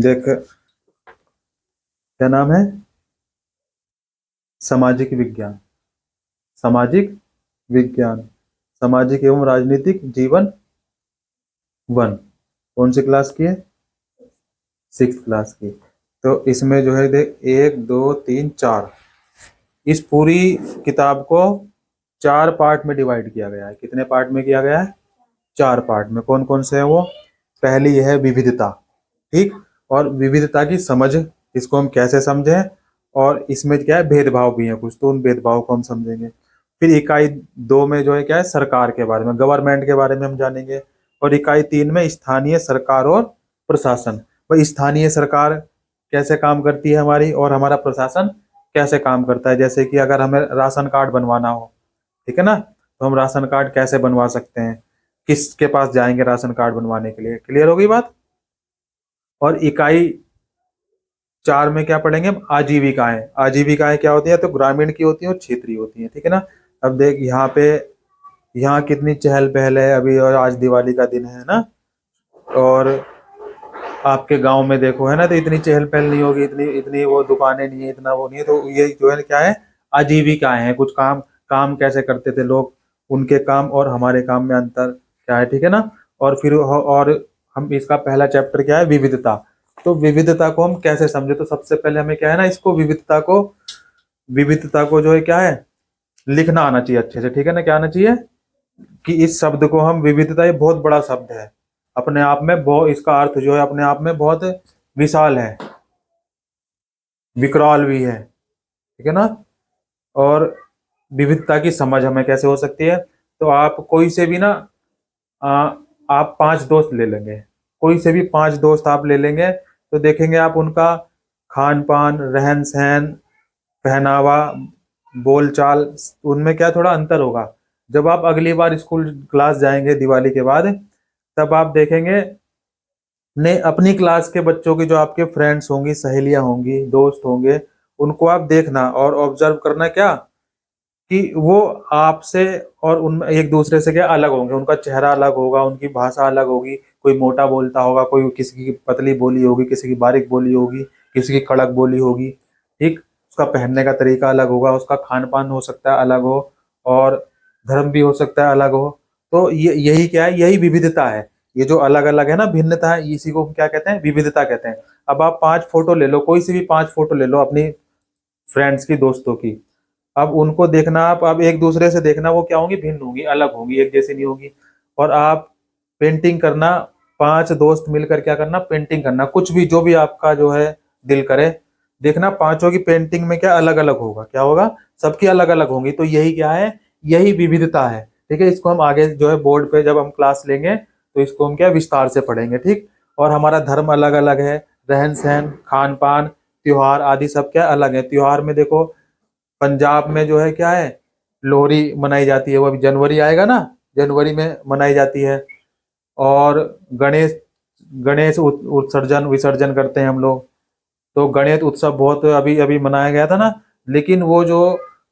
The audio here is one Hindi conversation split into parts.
देख, क्या नाम है? सामाजिक विज्ञान। सामाजिक विज्ञान, सामाजिक एवं राजनीतिक जीवन वन। कौन सी क्लास की है? 6th क्लास की। तो इसमें जो है देख, 1 2 3 4, इस पूरी किताब को 4 पार्ट में डिवाइड किया गया है। कितने पार्ट में किया गया है? 4 पार्ट में। कौन कौन से है वो? पहली है विविधता, ठीक। और विविधता की समझ, इसको हम कैसे समझें, और इसमें क्या है, भेदभाव भी है कुछ, तो उन भेदभाव को हम समझेंगे। फिर इकाई 2 में जो है क्या है, सरकार के बारे में, गवर्नमेंट के बारे में हम जानेंगे। और इकाई 3 में स्थानीय सरकार और प्रशासन। भाई स्थानीय सरकार कैसे काम करती है हमारी, और हमारा प्रशासन कैसे काम करता है। जैसे कि अगर हमें राशन कार्ड बनवाना हो, ठीक है ना, तो हम राशन कार्ड कैसे बनवा सकते हैं, किसके पास जाएंगे राशन कार्ड बनवाने के लिए। क्लियर होगी बात। और इकाई 4 में क्या पढ़ेंगे हम? आजीविकाएं। आजीविकाएं क्या होती है? तो ग्रामीण की होती है और क्षेत्रीय होती है, ठीक है ना। अब देख यहाँ पे, यहाँ कितनी चहल पहल है अभी, और आज दिवाली का दिन है ना। और आपके गांव में देखो, है ना, तो इतनी चहल पहल नहीं होगी, इतनी इतनी वो दुकानें नहीं है, इतना वो नहीं है। तो ये जो है क्या है, आजीविकाएं हैं। कुछ काम, काम कैसे करते थे लोग, उनके काम और हमारे काम में अंतर क्या है, ठीक है ना। और फिर और हम, इसका पहला चैप्टर क्या है? विविधता। तो विविधता को हम कैसे समझे? तो सबसे पहले हमें क्या है ना, इसको विविधता को जो है क्या है, लिखना आना चाहिए अच्छे से, ठीक है ना। क्या आना चाहिए कि इस शब्द को हम, विविधता ये बहुत बड़ा शब्द है अपने आप में, बहुत, इसका अर्थ जो है अपने आप में बहुत विशाल है, विकराल भी है, ठीक है ना। और विविधता की समझ हमें कैसे हो सकती है? तो आप कोई से भी ना, आ, आप 5 दोस्त ले लेंगे, कोई से भी 5 दोस्त आप ले लेंगे, तो देखेंगे आप उनका खान पान, रहन सहन, पहनावा, बोलचाल, उनमें क्या थोड़ा अंतर होगा। जब आप अगली बार स्कूल क्लास जाएंगे दिवाली के बाद, तब आप देखेंगे ने अपनी क्लास के बच्चों की, जो आपके फ्रेंड्स होंगी, सहेलियां होंगी, दोस्त होंगे, उनको आप देखना और ऑब्जर्व करना क्या, कि वो आपसे और उन एक दूसरे से क्या अलग होंगे। उनका चेहरा अलग होगा, उनकी भाषा अलग होगी। कोई मोटा बोलता होगा, कोई किसी की पतली बोली होगी, किसी की बारीक बोली होगी, किसी की कड़क बोली होगी, ठीक। उसका पहनने का तरीका अलग होगा, उसका खान पान हो सकता है अलग हो, और धर्म भी हो सकता है अलग हो। तो ये, यही क्या है, यही विविधता है। ये जो अलग अलग है ना, भिन्नता है, इसी को हम क्या कहते हैं? विविधता कहते हैं। अब आप 5 फोटो ले लो, कोई सी भी 5 फोटो ले लो अपनी फ्रेंड्स की, दोस्तों की। अब उनको देखना आप, अब एक दूसरे से देखना, वो क्या होंगी? भिन्न होंगी, अलग होंगी, एक जैसी नहीं होगी। और आप पेंटिंग करना, 5 दोस्त मिलकर क्या करना? पेंटिंग करना, कुछ भी, जो भी आपका जो है दिल करे। देखना पांचों की पेंटिंग में क्या अलग अलग होगा, क्या होगा? सबकी अलग अलग होंगी। तो यही क्या है? यही विविधता है, ठीक है। इसको हम आगे जो है बोर्ड पे जब हम क्लास लेंगे, तो इसको हम क्या विस्तार से पढ़ेंगे, ठीक। और हमारा धर्म अलग अलग है, रहन सहन, खान पान, त्योहार आदि सब क्या अलग है। त्योहार में देखो, पंजाब में जो है क्या है, लोहड़ी मनाई जाती है, वो अभी जनवरी आएगा ना, जनवरी में मनाई जाती है। और गणेश गणेश उत्सर्जन विसर्जन करते हैं हम लोग। तो गणेश उत्सव बहुत अभी अभी मनाया गया था ना। लेकिन वो जो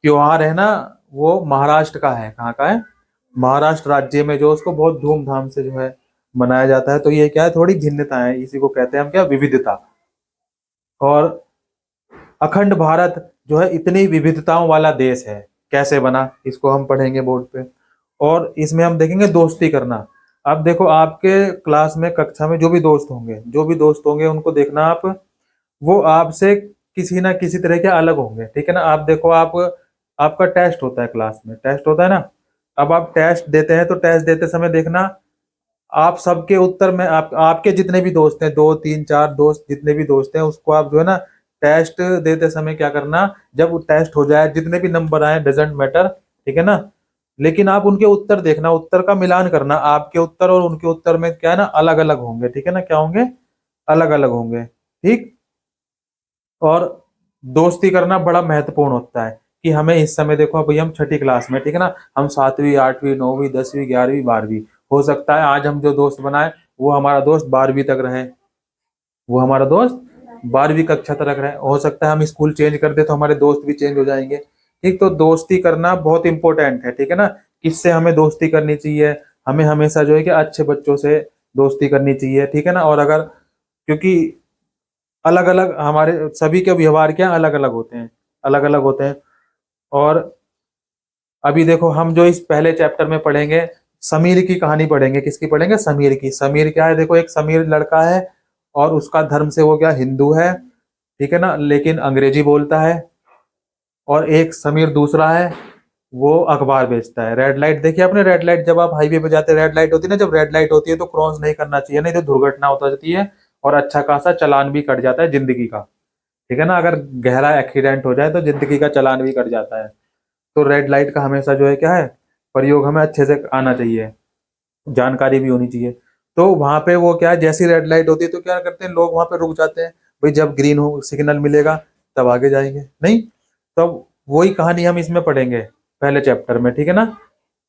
त्योहार है ना, वो महाराष्ट्र का है। कहाँ का है? महाराष्ट्र राज्य में, जो उसको बहुत धूमधाम से जो है मनाया जाता है। तो ये क्या है, थोड़ी भिन्नता है, इसी को कहते हैं हम क्या? विविधता। और अखंड भारत जो है इतनी विविधताओं वाला देश है, कैसे बना, इसको हम पढ़ेंगे बोर्ड पे। और इसमें हम देखेंगे दोस्ती करना। अब देखो, आपके क्लास में, कक्षा में जो भी दोस्त होंगे, उनको देखना आप, वो आपसे किसी ना किसी तरह के अलग होंगे, ठीक है ना। आप देखो, आप, आपका टेस्ट होता है, क्लास में टेस्ट होता है ना। अब आप टेस्ट देते हैं, तो टेस्ट देते समय देखना, आप सबके उत्तर में, आपके जितने भी दोस्त हैं, 2 3 4 दोस्त, जितने भी दोस्त हैं, उसको आप जो है ना, टेस्ट देते समय क्या करना, जब वो टेस्ट हो जाए, जितने भी नंबर आए, डजेंट मैटर, ठीक है ना। लेकिन आप उनके उत्तर देखना, उत्तर का मिलान करना, आपके उत्तर और उनके उत्तर में क्या है ना, अलग अलग होंगे, ठीक है ना। क्या होंगे? अलग अलग होंगे, ठीक। और दोस्ती करना बड़ा महत्वपूर्ण होता है, कि हमें इस समय देखो, अभी हम 6ठी क्लास में, ठीक है ना, हम 7वीं 8वीं 9वीं 10वीं 11वीं 12वीं, हो सकता है आज हम जो दोस्त बनाए, वो हमारा दोस्त 12वीं तक रहे, वो हमारा दोस्त 12वीं कक्षा तक रहे। हो सकता है हम स्कूल चेंज कर दे, तो हमारे दोस्त भी चेंज हो जाएंगे, ठीक। तो दोस्ती करना बहुत इंपॉर्टेंट है, ठीक है ना। किससे हमें दोस्ती करनी चाहिए? हमें हमेशा जो है कि अच्छे बच्चों से दोस्ती करनी चाहिए, ठीक है ना। और अगर, क्योंकि अलग अलग, हमारे सभी के व्यवहार क्या अलग अलग होते हैं, अलग अलग होते हैं। और अभी देखो हम जो इस पहले चैप्टर में पढ़ेंगे, समीर की कहानी पढ़ेंगे। किसकी पढ़ेंगे? समीर की। समीर क्या है? देखो एक समीर लड़का है और उसका धर्म से वो क्या हिंदू है, ठीक है ना, लेकिन अंग्रेजी बोलता है। और एक समीर दूसरा है, वो अखबार बेचता है। रेड लाइट देखिए आपने, रेड लाइट जब आप हाईवे पे जाते हैं रेड लाइट होती है ना, जब रेड लाइट होती है तो क्रॉस नहीं करना चाहिए, नहीं तो दुर्घटना हो जाती है और अच्छा खासा चालान भी कट जाता है जिंदगी का, ठीक है ना। अगर गहरा एक्सीडेंट हो जाए तो जिंदगी का चालान भी कट जाता है। तो रेड लाइट का हमेशा जो है क्या है, प्रयोग हमें अच्छे से आना चाहिए, जानकारी भी होनी चाहिए। तो वहां पे वो क्या है, जैसी रेड लाइट होती है तो क्या करते हैं लोग वहां पे रुक जाते हैं, भाई जब ग्रीन हो सिग्नल मिलेगा तब आगे जाएंगे, नहीं। तो वही कहानी हम इसमें पढ़ेंगे पहले चैप्टर में, ठीक है ना।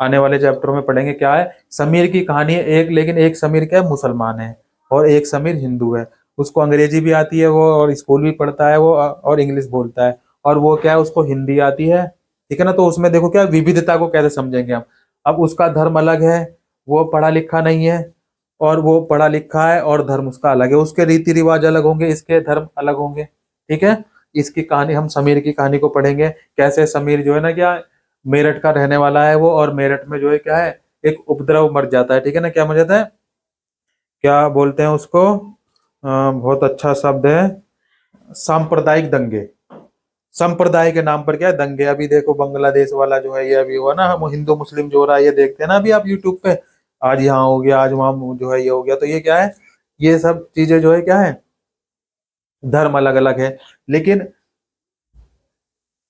आने वाले चैप्टर में पढ़ेंगे क्या है, समीर की कहानी है एक, लेकिन एक समीर क्या है, मुसलमान है और एक समीर हिंदू है। उसको अंग्रेजी भी आती है वो, और स्कूल भी पढ़ता है वो, और इंग्लिश बोलता है। और वो क्या है, उसको हिंदी आती है, ठीक है ना। तो उसमें देखो क्या विविधता को कैसे समझेंगे हम। अब उसका धर्म अलग है, वो पढ़ा लिखा नहीं है, और वो पढ़ा लिखा है और धर्म उसका अलग है। उसके रीति रिवाज अलग होंगे, इसके धर्म अलग होंगे, ठीक है। इसकी कहानी, हम समीर की कहानी को पढ़ेंगे, कैसे समीर जो है ना क्या मेरठ का रहने वाला है वो, और मेरठ में जो है क्या है एक उपद्रव मर जाता है, ठीक है ना। क्या मर जाता है, क्या बोलते हैं उसको, बहुत अच्छा शब्द है, सांप्रदायिक दंगे। संप्रदाय के नाम पर क्या है दंगे। अभी देखो बांग्लादेश वाला जो है ये अभी हुआ ना, हम हिंदू मुस्लिम जो हो रहा है ये देखते हैं ना अभी आप यूट्यूब पे, आज यहाँ हो गया आज वहां जो है ये हो गया। तो ये क्या है, ये सब चीजें जो है क्या है, धर्म अलग अलग है। लेकिन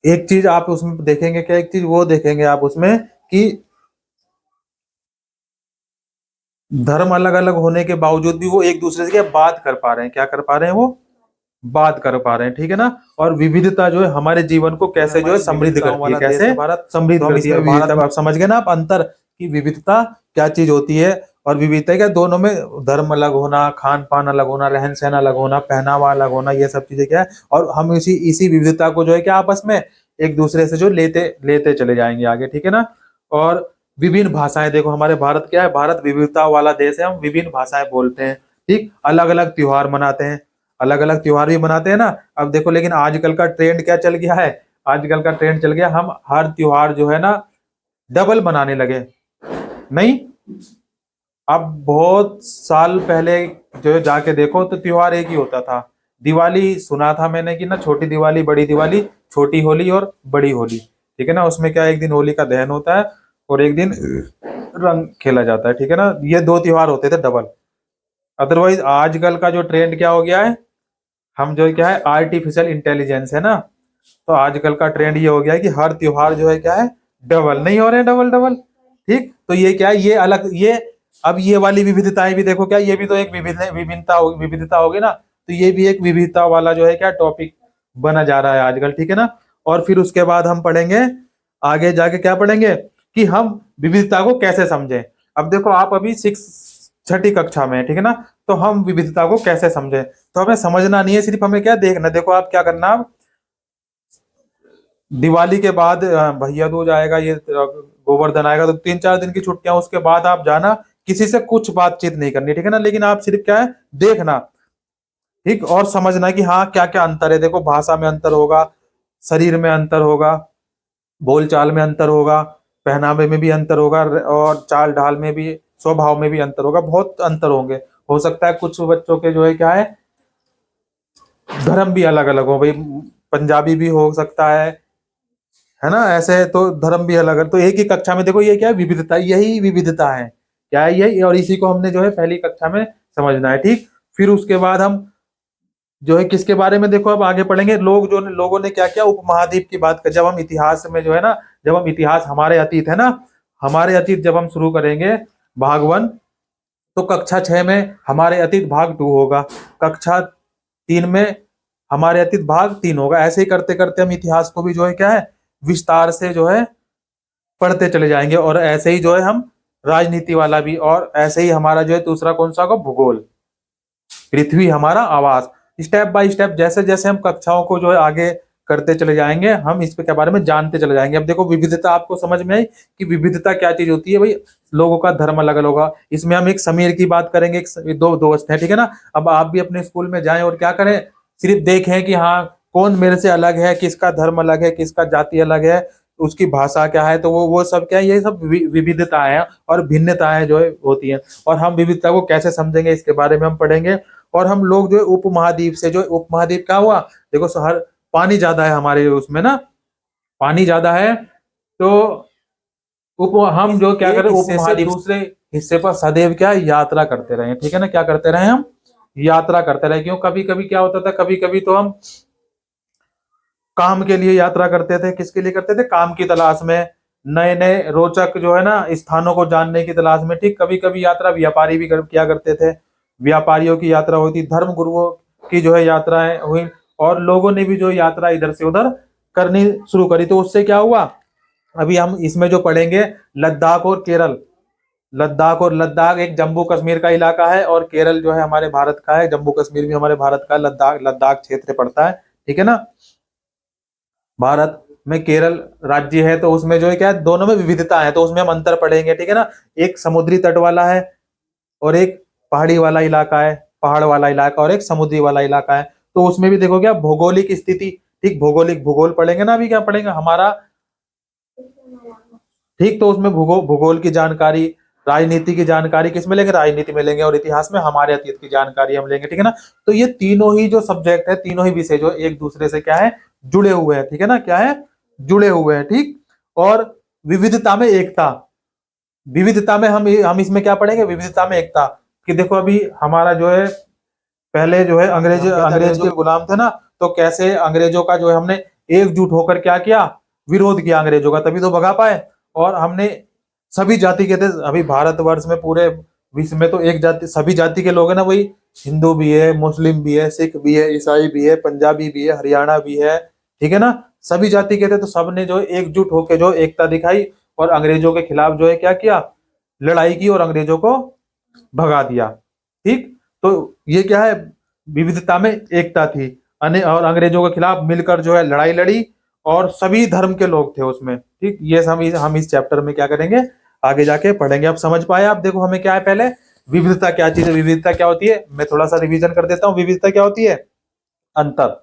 एक चीज आप उसमें देखेंगे क्या, एक चीज वो देखेंगे आप उसमें कि धर्म अलग अलग होने के बावजूद भी वो एक दूसरे से क्या बात कर पा रहे हैं, क्या कर पा रहे हैं वो बात कर पा रहे हैं, ठीक है ना। और विविधता जो है हमारे जीवन को कैसे जो है समृद्ध करती है, कैसे भारत समृद्ध करती है। भारत, आप समझ गए ना आप अंतर की विविधता क्या चीज होती है। और विविधता क्या, दोनों में धर्म अलग होना, खान पान अलग होना, रहन सहन अलग होना, पहनावा अलग होना, ये सब चीजें क्या है। और हम इसी इसी विविधता को जो है क्या आपस में एक दूसरे से जो लेते लेते चले जाएंगे आगे, ठीक है ना। और विभिन्न भाषाएं, देखो हमारे भारत क्या है, भारत विविधता वाला देश है, हम विभिन्न भाषाएं बोलते हैं, ठीक। अलग अलग त्योहार मनाते हैं, अलग अलग त्योहार भी मनाते हैं ना। अब देखो लेकिन आजकल का ट्रेंड क्या चल गया है, आजकल का ट्रेंड चल गया हम हर त्योहार जो है ना डबल मनाने लगे, नहीं। अब बहुत साल पहले जो है जाके देखो तो त्योहार एक ही होता था। दिवाली सुना था मैंने कि ना छोटी दिवाली बड़ी दिवाली, छोटी होली और बड़ी होली, ठीक है ना। उसमें क्या एक दिन होली का दहन होता है और एक दिन रंग खेला जाता है, ठीक है ना। ये दो त्योहार होते थे डबल। अदरवाइज आजकल का जो ट्रेंड क्या हो गया है, हम जो क्या है आर्टिफिशियल इंटेलिजेंस है ना, तो आजकल का ट्रेंड ये हो गया है कि हर त्योहार जो है क्या है डबल, नहीं हो रहे हैं डबल डबल, ठीक। तो ये क्या है, ये अलग, ये अब ये वाली विविधताएं भी देखो क्या, ये भी तो एक विविधता होगी ना। तो ये भी एक विविधता वाला जो है क्या टॉपिक बना जा रहा है आजकल, ठीक है ना। और फिर उसके बाद हम पढ़ेंगे आगे जाके, क्या पढ़ेंगे कि हम विविधता को कैसे समझें। अब देखो आप अभी छठी कक्षा में है, ठीक है ना। तो हम विविधता को कैसे समझें, तो हमें समझना नहीं है, सिर्फ हमें क्या देखना। देखो आप क्या करना, आप दिवाली के बाद भैया दूज आएगा, ये गोवर्धन आएगा, तो 3-4 दिन की छुट्टियां, उसके बाद आप जाना, किसी से कुछ बातचीत नहीं करनी, ठीक है ना। लेकिन आप सिर्फ क्या है देखना, ठीक, और समझना कि हाँ क्या क्या अंतर है। देखो भाषा में अंतर होगा, शरीर में अंतर होगा, बोलचाल में अंतर होगा, पहनावे में भी अंतर होगा, और चाल ढाल में भी, स्वभाव में भी अंतर होगा, बहुत अंतर होंगे। हो सकता है कुछ बच्चों के जो है क्या है धर्म भी अलग अलग हो, भाई पंजाबी भी हो सकता है ना। ऐसे तो धर्म भी अलग है। तो एक ही कक्षा में देखो ये क्या है विविधता, यही विविधता है, क्या है यही, और इसी को हमने जो है पहली कक्षा में समझना है, ठीक। फिर उसके बाद हम जो है किसके बारे में देखो अब आगे पढ़ेंगे, लोगों ने क्या किया उपमहाद्वीप की बात कर। जब हम इतिहास में जो है ना, जब हम इतिहास हमारे अतीत है ना, हमारे अतीत जब हम शुरू करेंगे भाग 1, तो कक्षा 6 में हमारे अतीत भाग 2 होगा, कक्षा 3 में हमारे अतीत भाग 3 होगा। ऐसे ही करते करते हम इतिहास को भी जो है क्या है विस्तार से जो है पढ़ते चले जाएंगे। और ऐसे ही जो है हम राजनीति वाला भी, और ऐसे ही हमारा जो है दूसरा कौन सा होगा भूगोल, पृथ्वी हमारा आवास। स्टेप बाय स्टेप जैसे जैसे हम कक्षाओं को जो है आगे करते चले जाएंगे, हम इस पे के बारे में जानते चले जाएंगे। अब देखो विविधता आपको समझ में आई कि विविधता क्या चीज होती है, भाई लोगों का धर्म अलग अलग होगा। इसमें हम एक समीर की बात करेंगे, दो दोस्त हैं, ठीक है ना। अब आप भी अपने स्कूल में जाएं और क्या करें, सिर्फ देखें कि हाँ कौन मेरे से अलग है, किसका धर्म अलग है, किसका जाति अलग है, उसकी भाषा क्या है, तो वो सब क्या है, ये सब विविधताएं हैं और भिन्नताएं जो है होती हैं। और हम विविधता को कैसे समझेंगे इसके बारे में हम पढ़ेंगे। और हम लोग जो है उपमहाद्वीप से, जो उपमहाद्वीप क्या हुआ, देखो हर पानी ज्यादा है हमारे उसमें ना, पानी ज्यादा है, तो उप हम जो क्या करें, उपमहाद्वीप दूसरे हिस्से पर सदैव क्या यात्रा करते रहे, ठीक है ना, क्या करते रहे हम, यात्रा करते रहे। क्यों, कभी कभी क्या होता था, कभी कभी तो हम काम के लिए यात्रा करते थे। किसके लिए करते थे, काम की तलाश में, नए नए रोचक जो है ना स्थानों को जानने की तलाश में, ठीक। कभी कभी यात्रा व्यापारी भी किया करते थे, व्यापारियों की यात्रा होती, धर्म गुरुओं की जो है यात्राएं हुई, और लोगों ने भी जो यात्रा इधर से उधर करनी शुरू करी। तो उससे क्या हुआ, अभी हम इसमें जो पढ़ेंगे लद्दाख और केरल, लद्दाख एक जम्मू कश्मीर का इलाका है, और केरल जो है हमारे भारत का है, जम्मू कश्मीर भी हमारे भारत का, लद्दाख लद्दाख क्षेत्र पड़ता है, ठीक है ना। भारत में केरल राज्य है, तो उसमें जो है क्या है, दोनों में विविधता है, तो उसमें हम अंतर पढ़ेंगे, ठीक है ना। एक समुद्री तट वाला है और एक पहाड़ी वाला इलाका है, पहाड़ वाला इलाका, और एक समुद्री वाला इलाका है। तो उसमें भी देखो क्या भौगोलिक स्थिति, ठीक, भूगोल पढ़ेंगे ना, अभी क्या पढ़ेंगे हमारा, ठीक। तो उसमें भूगोल की जानकारी, राजनीति की जानकारी किस में लेंगे, राजनीति में लेंगे, और इतिहास में हमारे अतीत की जानकारी हम लेंगे, ठीक है ना। तो ये तीनों ही जो सब्जेक्ट है, तीनों ही विषय जो एक दूसरे से क्या है, जुड़े हुए हैं, ठीक है ना, क्या है, जुड़े हुए हैं, ठीक। और विविधता में एकता, विविधता में हम इसमें क्या पढ़ेंगे, विविधता में एकता, कि देखो अभी हमारा जो है पहले जो है अंग्रेज के गुलाम थे ना, तो कैसे अंग्रेजों का जो है हमने एकजुट होकर क्या किया, विरोध किया अंग्रेजों का, तभी तो भगा पाए। और हमने सभी जाति के थे, अभी भारतवर्ष में पूरे विश्व में तो एक जाति, सभी जाति के लोग हैं ना, वही हिंदू भी है, मुस्लिम भी है, सिख भी है, ईसाई भी है, पंजाबी भी है, हरियाणा भी है, ठीक है ना, सभी जाति के थे। तो सबने जो एकजुट होकर जो एकता दिखाई, और अंग्रेजों के खिलाफ जो है क्या किया, लड़ाई की, और अंग्रेजों को भगा दिया, ठीक। तो ये क्या है, विविधता में एकता थी, और अंग्रेजों के खिलाफ मिलकर जो है लड़ाई लड़ी, और सभी धर्म के लोग थे उसमें, ठीक। ये हम इस चैप्टर में क्या करेंगे, आगे जाके पढ़ेंगे। आप समझ पाए, आप देखो हमें क्या है, पहले विविधता क्या चीज है, विविधता क्या होती है, मैं थोड़ा सा रिवीजन कर देता हूँ। विविधता क्या होती है, अंतर,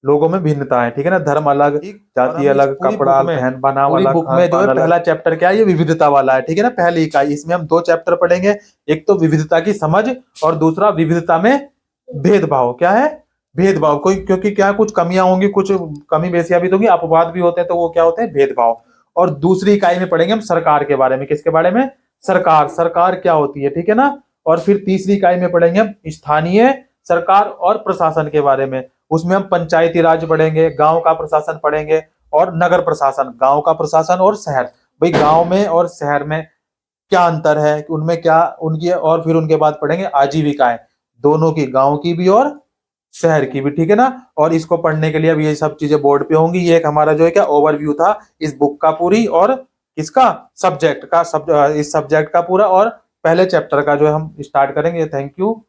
लोगों में भिन्नता है, ठीक है ना, धर्म अलग, जाति अलग, कपड़ा, पहन बनाव अलग। बुक में जो है पहला चैप्टर क्या है, ये विविधता वाला है, ठीक है ना, पहली इकाई। इसमें हम दो चैप्टर पढ़ेंगे, एक तो विविधता की समझ, और दूसरा विविधता में भेदभाव। क्या है, भेदभाव, कोई क्योंकि क्या कुछ कमियां होंगी, कुछ कमी बेसियां भी होंगी, अपवाद भी होते हैं, तो वो क्या होते हैं, भेदभाव। और दूसरी इकाई में पढ़ेंगे हम सरकार के बारे में, किसके बारे में, सरकार, सरकार क्या होती है, ठीक है ना। और फिर तीसरी इकाई में पढ़ेंगे हम स्थानीय सरकार और प्रशासन के बारे में, उसमें हम पंचायती राज पढ़ेंगे, गांव का प्रशासन पढ़ेंगे, और नगर प्रशासन, गांव का प्रशासन और शहर। भाई गांव में और शहर में क्या अंतर है, उनमें क्या उनकी, और फिर उनके बाद पढ़ेंगे आजीविकाएं, दोनों की, गांव की भी और शहर की भी, ठीक है ना। और इसको पढ़ने के लिए अब ये सब चीजें बोर्ड पे होंगी। ये एक हमारा जो है क्या ओवरव्यू था इस बुक का पूरी, और इसका सब्जेक्ट का इस सब्जेक्ट का पूरा, और पहले चैप्टर का जो है हम स्टार्ट करेंगे। Thank you.